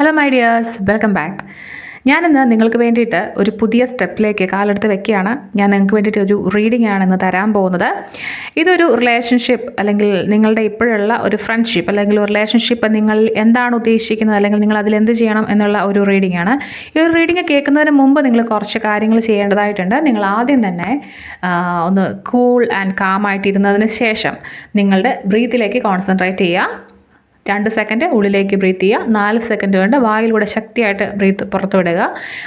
Hello my dears, welcome back. ഞാനിന്ന് നിങ്ങൾക്ക് വേണ്ടിയിട്ട് ഒരു പുതിയ സ്റ്റെപ്പിലേക്ക് കാലെടുത്ത് വെക്കുകയാണ്. ഞാൻ നിങ്ങൾക്ക് വേണ്ടിയിട്ട് ഒരു റീഡിംഗ് ആണ് ഇന്ന് തരാൻ പോകുന്നത്. ഇതൊരു റിലേഷൻഷിപ്പ് അല്ലെങ്കിൽ നിങ്ങളുടെ ഇപ്പോഴുള്ള ഒരു ഫ്രണ്ട്ഷിപ്പ് അല്ലെങ്കിൽ ഒരു റിലേഷൻഷിപ്പ് നിങ്ങൾ എന്താണ് ഉദ്ദേശിക്കുന്നത് അല്ലെങ്കിൽ നിങ്ങൾ അതിലെന്ത് ചെയ്യണം എന്നുള്ള ഒരു റീഡിംഗ് ആണ്. ഈ ഒരു റീഡിംഗ് കേൾക്കുന്നതിന് മുമ്പ് നിങ്ങൾ കുറച്ച് കാര്യങ്ങൾ ചെയ്യേണ്ടതായിട്ടുണ്ട്. നിങ്ങൾ ആദ്യം തന്നെ ഒന്ന് കൂൾ ആൻഡ് കാം ആയിട്ടിരുന്നതിന് ശേഷം നിങ്ങളുടെ ബ്രീത്തിലേക്ക് കോൺസെൻട്രേറ്റ് ചെയ്യുക. 2 സെക്കൻഡ് ഉള്ളിലേക്ക് ബ്രീത്ത് ചെയ്യുക, 4 സെക്കൻഡ് കൊണ്ട് വായിലൂടെ ശക്തിയായിട്ട് ബ്രീത്ത് പുറത്തു വിടുക.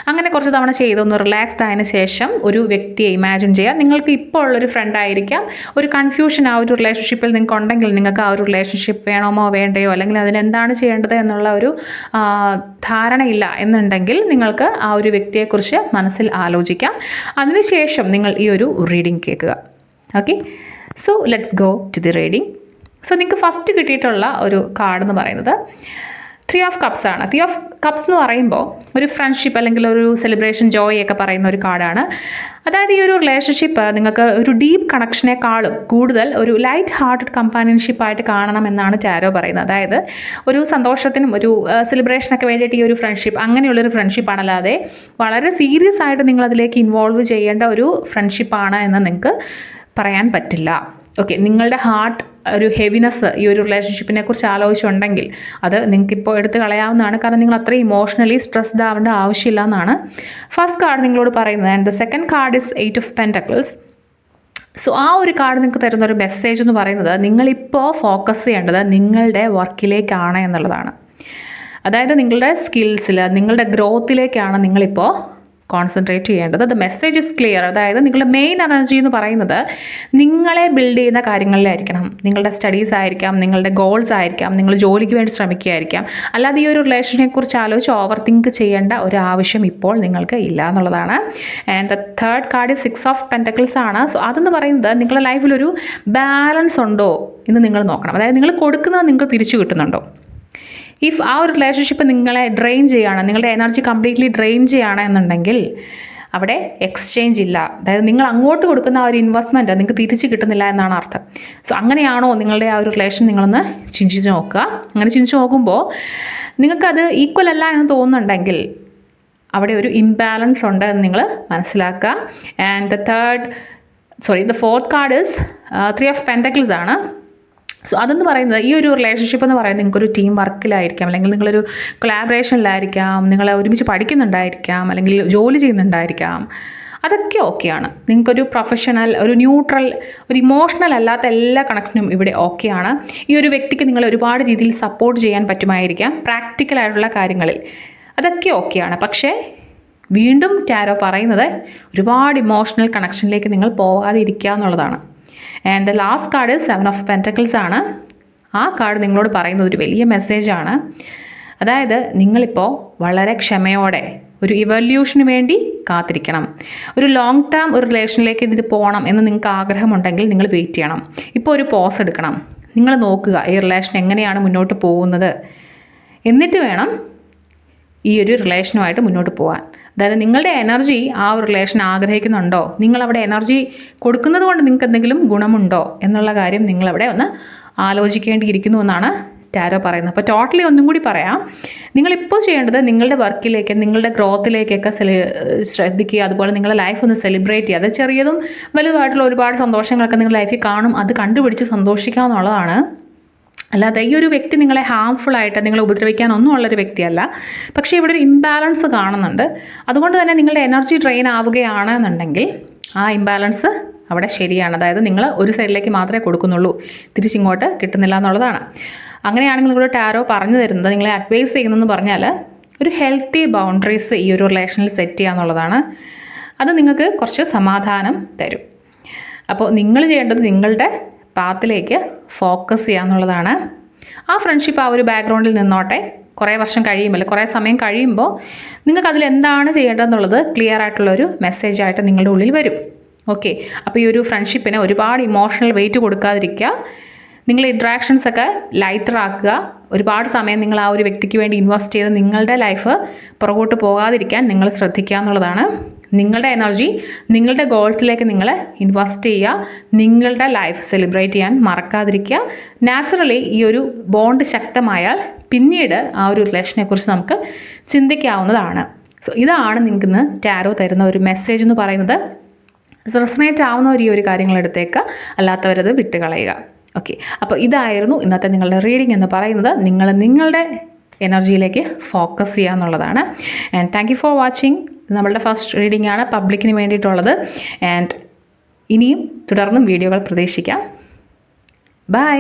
അങ്ങനെ കുറച്ച് തവണ ചെയ്തൊന്ന് റിലാക്സ്ഡ് ആയതിനു ശേഷം ഒരു വ്യക്തിയെ ഇമാജിൻ ചെയ്യുക. നിങ്ങൾക്ക് ഇപ്പോൾ ഉള്ളൊരു ഫ്രണ്ട് ആയിരിക്കാം. ഒരു കൺഫ്യൂഷൻ ആ ഒരു റിലേഷൻഷിപ്പിൽ നിങ്ങൾക്ക് ഉണ്ടെങ്കിൽ, നിങ്ങൾക്ക് ആ ഒരു റിലേഷൻഷിപ്പ് വേണമോ വേണ്ടയോ അല്ലെങ്കിൽ അതിനെന്താണ് ചെയ്യേണ്ടത് എന്നുള്ള ഒരു ധാരണയില്ല എന്നുണ്ടെങ്കിൽ നിങ്ങൾക്ക് ആ ഒരു വ്യക്തിയെക്കുറിച്ച് മനസ്സിൽ ആലോചിക്കാം. അതിനുശേഷം നിങ്ങൾ ഈ ഒരു റീഡിംഗ് കേൾക്കുക. Okay, so let's go to the reading. So നിങ്ങൾക്ക് ഫസ്റ്റ് കിട്ടിയിട്ടുള്ള ഒരു കാർഡ് എന്ന് പറയുന്നത് 3 ഓഫ് കപ്സ് ആണ്. 3 ഓഫ് കപ്സ് എന്ന് പറയുമ്പോൾ ഒരു ഫ്രണ്ട്ഷിപ്പ് അല്ലെങ്കിൽ ഒരു സെലിബ്രേഷൻ ജോയ് ഒക്കെ പറയുന്ന ഒരു കാർഡാണ്. അതായത് ഈ ഒരു റിലേഷൻഷിപ്പ് നിങ്ങൾക്ക് ഒരു ഡീപ്പ് കണക്ഷനേക്കാളും കൂടുതൽ ഒരു ലൈറ്റ് ഹാർട്ടഡ് കമ്പാനിയൻഷിപ്പായിട്ട് കാണണം എന്നാണ് ടാരോ പറയുന്നത്. അതായത് ഒരു സന്തോഷത്തിനും ഒരു സെലിബ്രേഷനൊക്കെ വേണ്ടിയിട്ട് ഈ ഒരു ഫ്രണ്ട്ഷിപ്പ് അങ്ങനെയുള്ളൊരു ഫ്രണ്ട്ഷിപ്പാണ്, അല്ലാതെ വളരെ സീരിയസ് ആയിട്ട് നിങ്ങളതിലേക്ക് ഇൻവോൾവ് ചെയ്യേണ്ട ഒരു ഫ്രണ്ട്ഷിപ്പാണ് എന്ന് നിങ്ങൾക്ക് പറയാൻ പറ്റില്ല. ഓക്കെ, നിങ്ങളുടെ ഹാർട്ട് ഒരു ഹെവിനെസ് ഈ ഒരു റിലേഷൻഷിപ്പിനെ കുറിച്ച് ആലോചിച്ചുണ്ടെങ്കിൽ അത് നിങ്ങൾക്കിപ്പോൾ എടുത്ത് കളയാവുന്നതാണ്. കാരണം നിങ്ങൾ അത്രയും ഇമോഷണലി സ്ട്രെസ്ഡ് ആവേണ്ട ആവശ്യമില്ല എന്നാണ് ഫസ്റ്റ് കാർഡ് നിങ്ങളോട് പറയുന്നത്. And the second card is 8 of pentacles. So ആ ഒരു കാർഡ് നിങ്ങൾക്ക് തരുന്ന ഒരു മെസ്സേജ് എന്ന് പറയുന്നത് നിങ്ങളിപ്പോൾ ഫോക്കസ് ചെയ്യേണ്ടത് നിങ്ങളുടെ വർക്കിലേക്കാണ് എന്നുള്ളതാണ്. അതായത് നിങ്ങളുടെ സ്കിൽസിൽ, നിങ്ങളുടെ ഗ്രോത്തിലേക്കാണ് നിങ്ങളിപ്പോൾ കോൺസെൻട്രേറ്റ് ചെയ്യേണ്ടത്. The message is clear. അതായത് നിങ്ങളുടെ മെയിൻ എനർജി എന്ന് പറയുന്നത് നിങ്ങളെ ബിൽഡ് ചെയ്യുന്ന കാര്യങ്ങളിലായിരിക്കണം. നിങ്ങളുടെ സ്റ്റഡീസ് ആയിരിക്കാം, നിങ്ങളുടെ ഗോൾസ് ആയിരിക്കാം, നിങ്ങൾ ജോലിക്ക് വേണ്ടി ശ്രമിക്കുകയായിരിക്കാം. അല്ലാതെ ഈ ഒരു റിലേഷനെ കുറിച്ച് ആലോചിച്ച് ഓവർ തിങ്ക് ചെയ്യേണ്ട ഒരു ആവശ്യം ഇപ്പോൾ നിങ്ങൾക്ക് ഇല്ല എന്നുള്ളതാണ്. And the third card 6 of pentacles ആണ്. സോ അതെന്ന് പറയുന്നത് നിങ്ങളുടെ ലൈഫിലൊരു ബാലൻസ് ഉണ്ടോ എന്ന് നിങ്ങൾ നോക്കണം. അതായത് നിങ്ങൾ കൊടുക്കുന്നത് നിങ്ങൾക്ക് തിരിച്ചു കിട്ടുന്നുണ്ടോ. ഇഫ് ആ ഒരു റിലേഷൻഷിപ്പ് നിങ്ങളെ ഡ്രെയിൻ ചെയ്യുകയാണ്, നിങ്ങളുടെ എനർജി കംപ്ലീറ്റ്ലി ഡ്രെയിൻ ചെയ്യുകയാണ് എന്നുണ്ടെങ്കിൽ അവിടെ എക്സ്ചേഞ്ച് ഇല്ല. അതായത് നിങ്ങൾ അങ്ങോട്ട് കൊടുക്കുന്ന ആ ഒരു ഇൻവെസ്റ്റ്മെൻറ്റ് നിങ്ങൾക്ക് തിരിച്ച് കിട്ടുന്നില്ല എന്നാണ് അർത്ഥം. സോ അങ്ങനെയാണോ നിങ്ങളുടെ ആ ഒരു റിലേഷൻ, നിങ്ങളൊന്ന് ചിന്തിച്ച് നോക്കുക. അങ്ങനെ ചിന്തിച്ച് നോക്കുമ്പോൾ നിങ്ങൾക്കത് ഈക്വൽ അല്ല എന്ന് തോന്നുന്നുണ്ടെങ്കിൽ അവിടെ ഒരു ഇംബാലൻസ് ഉണ്ട് എന്ന് നിങ്ങൾ മനസ്സിലാക്കുക. And the fourth card is 3 of pentacles ആണ്. സോ അതെന്ന് പറയുന്നത് ഈ ഒരു റിലേഷൻഷിപ്പ് എന്ന് പറയുന്നത് നിങ്ങൾക്കൊരു ടീം വർക്കിലായിരിക്കാം, അല്ലെങ്കിൽ നിങ്ങളൊരു കൊളാബറേഷനിലായിരിക്കാം, നിങ്ങൾ ഒരുമിച്ച് പഠിക്കുന്നുണ്ടായിരിക്കാം, അല്ലെങ്കിൽ ജോലി ചെയ്യുന്നുണ്ടായിരിക്കാം. അതൊക്കെ ഓക്കെയാണ്. നിങ്ങൾക്കൊരു പ്രൊഫഷണൽ, ഒരു ന്യൂട്രൽ, ഒരു ഇമോഷണൽ അല്ലാത്ത എല്ലാ കണക്ഷനും ഇവിടെ ഓക്കെയാണ്. ഈ ഒരു വ്യക്തിക്ക് നിങ്ങൾ ഒരുപാട് രീതിയിൽ സപ്പോർട്ട് ചെയ്യാൻ പറ്റുമായിരിക്കാം പ്രാക്ടിക്കലായിട്ടുള്ള കാര്യങ്ങളിൽ. അതൊക്കെ ഓക്കെയാണ്. പക്ഷേ വീണ്ടും ടാരോ പറയുന്നത് ഒരുപാട് ഇമോഷണൽ കണക്ഷനിലേക്ക് നിങ്ങൾ പോകാതെ ഇരിക്കുക എന്നുള്ളതാണ്. And the last card 7 of pentacles ആണ്. ആ കാർഡ് നിങ്ങളോട് പറയുന്നത് ഒരു വലിയ മെസ്സേജാണ്. അതായത് നിങ്ങളിപ്പോൾ വളരെ ക്ഷമയോടെ ഒരു ഇവല്യൂഷന് വേണ്ടി കാത്തിരിക്കണം. ഒരു ലോങ് ടേം ഒരു റിലേഷനിലേക്ക് ഇതിന് പോകണം എന്ന് നിങ്ങൾക്ക് ആഗ്രഹമുണ്ടെങ്കിൽ നിങ്ങൾ വെയിറ്റ് ചെയ്യണം. ഇപ്പോൾ ഒരു പോസ് എടുക്കണം. നിങ്ങൾ നോക്കുക ഈ റിലേഷൻ എങ്ങനെയാണ് മുന്നോട്ട് പോകുന്നത്, എന്നിട്ട് വേണം ഈ ഒരു റിലേഷനുമായിട്ട് മുന്നോട്ട് പോകാൻ. അതായത് നിങ്ങളുടെ എനർജി ആ ഒരു റിലേഷൻ ആഗ്രഹിക്കുന്നുണ്ടോ, നിങ്ങളവിടെ എനർജി കൊടുക്കുന്നത് കൊണ്ട് നിങ്ങൾക്ക് എന്തെങ്കിലും ഗുണമുണ്ടോ എന്നുള്ള കാര്യം നിങ്ങളവിടെ ഒന്ന് ആലോചിക്കേണ്ടിയിരിക്കുന്നു എന്നാണ് ടാരോ പറയുന്നത്. അപ്പോൾ ടോട്ടലി ഒന്നും കൂടി പറയാം, നിങ്ങളിപ്പോൾ ചെയ്യേണ്ടത് നിങ്ങളുടെ വർക്കിലേക്ക്, നിങ്ങളുടെ ഗ്രോത്തിലേക്കൊക്കെ ശ്രദ്ധിക്കുക. അതുപോലെ നിങ്ങളുടെ ലൈഫ് ഒന്ന് സെലിബ്രേറ്റ് ചെയ്യുക. അത് ചെറിയതും വലുതായിട്ടുള്ള ഒരുപാട് സന്തോഷങ്ങളൊക്കെ നിങ്ങളുടെ ലൈഫിൽ കാണും. അത് കണ്ടുപിടിച്ച് സന്തോഷിക്കുക എന്നുള്ളതാണ്. അല്ലാതെ ഈ ഒരു വ്യക്തി നിങ്ങളെ ഹാംഫുള്ളായിട്ട് നിങ്ങളെ ഉപദ്രവിക്കാനൊന്നും ഉള്ളൊരു വ്യക്തിയല്ല. പക്ഷേ ഇവിടെ ഒരു ഇംബാലൻസ് കാണുന്നുണ്ട്. അതുകൊണ്ട് തന്നെ നിങ്ങളുടെ എനർജി ഡ്രെയിൻ ആവുകയാണ് എന്നുണ്ടെങ്കിൽ ആ ഇംബാലൻസ് അവിടെ ശരിയാണ്. അതായത് നിങ്ങൾ ഒരു സൈഡിലേക്ക് മാത്രമേ കൊടുക്കുന്നുള്ളൂ, തിരിച്ചിങ്ങോട്ട് കിട്ടുന്നില്ല എന്നുള്ളതാണ്. അങ്ങനെയാണെങ്കിൽ നിങ്ങളുടെ ടാരോ പറഞ്ഞു തരുന്നത്, നിങ്ങളെ അഡ്വൈസ് ചെയ്യുന്നതെന്ന് പറഞ്ഞാൽ ഒരു ഹെൽത്തി ബൗണ്ടറീസ് ഈ ഒരു റിലേഷനിൽ സെറ്റ് ചെയ്യുക എന്നുള്ളതാണ്. അത് നിങ്ങൾക്ക് കുറച്ച് സമാധാനം തരും. അപ്പോൾ നിങ്ങൾ ചെയ്യേണ്ടത് നിങ്ങളുടെ പാത്തിലേക്ക് ഫോക്കസ് ചെയ്യുക എന്നുള്ളതാണ്. ആ ഫ്രണ്ട്ഷിപ്പ് ആ ഒരു ബാക്ക്ഗ്രൗണ്ടിൽ നിന്നോട്ടെ. കുറേ വർഷം കഴിയുമ്പോൾ, കുറേ സമയം കഴിയുമ്പോൾ നിങ്ങൾക്ക് അതിലെന്താണ് ചെയ്യേണ്ടതെന്നുള്ളത് ക്ലിയർ ആയിട്ടുള്ളൊരു മെസ്സേജായിട്ട് നിങ്ങളുടെ ഉള്ളിൽ വരും. ഓക്കെ, അപ്പോൾ ഈ ഒരു ഫ്രണ്ട്ഷിപ്പിന് ഒരുപാട് ഇമോഷണൽ വെയിറ്റ് കൊടുക്കാതിരിക്കുക. നിങ്ങൾ ഇൻട്രാക്ഷൻസൊക്കെ ലൈറ്റർ ആക്കുക. ഒരുപാട് സമയം നിങ്ങൾ ആ ഒരു വ്യക്തിക്ക് വേണ്ടി ഇൻവെസ്റ്റ് ചെയ്ത് നിങ്ങളുടെ ലൈഫ് പുറകോട്ട് പോകാതിരിക്കാൻ നിങ്ങൾ ശ്രദ്ധിക്കുക എന്നുള്ളതാണ്. നിങ്ങളുടെ എനർജി നിങ്ങളുടെ ഗോൾസിലേക്ക് നിങ്ങൾ ഇൻവെസ്റ്റ് ചെയ്യുക. നിങ്ങളുടെ ലൈഫ് സെലിബ്രേറ്റ് ചെയ്യാൻ മറക്കാതിരിക്കുക. നാച്ചുറലി ഈ ഒരു ബോണ്ട് ശക്തമായാൽ പിന്നീട് ആ ഒരു റിലേഷനെക്കുറിച്ച് നമുക്ക് ചിന്തിക്കാവുന്നതാണ്. സോ ഇതാണ് നിങ്ങൾക്കിന്ന് ടാരോ തരുന്ന ഒരു മെസ്സേജ് എന്ന് പറയുന്നത്. റെസണേറ്റ് ആവുന്നവർ ഈ ഒരു കാര്യങ്ങൾ എടുത്തേക്ക്, അല്ലാത്തവരത് വിട്ടുകളയുക. ഓക്കെ, അപ്പോൾ ഇതായിരുന്നു ഇന്നത്തെ നിങ്ങളുടെ റീഡിംഗ് എന്ന് പറയുന്നത്. നിങ്ങളുടെ എനർജിയിലേക്ക് ഫോക്കസ് ചെയ്യുക എന്നുള്ളതാണ്. And thank you for watching. ഇത് നമ്മളുടെ ഫസ്റ്റ് റീഡിംഗ് ആണ്, പബ്ലിക്കിന് വേണ്ടിയിട്ടുള്ളത്. ആൻഡ് ഇനിയും തുടർന്നും വീഡിയോകൾ പ്രതീക്ഷിക്കാം. ബൈ.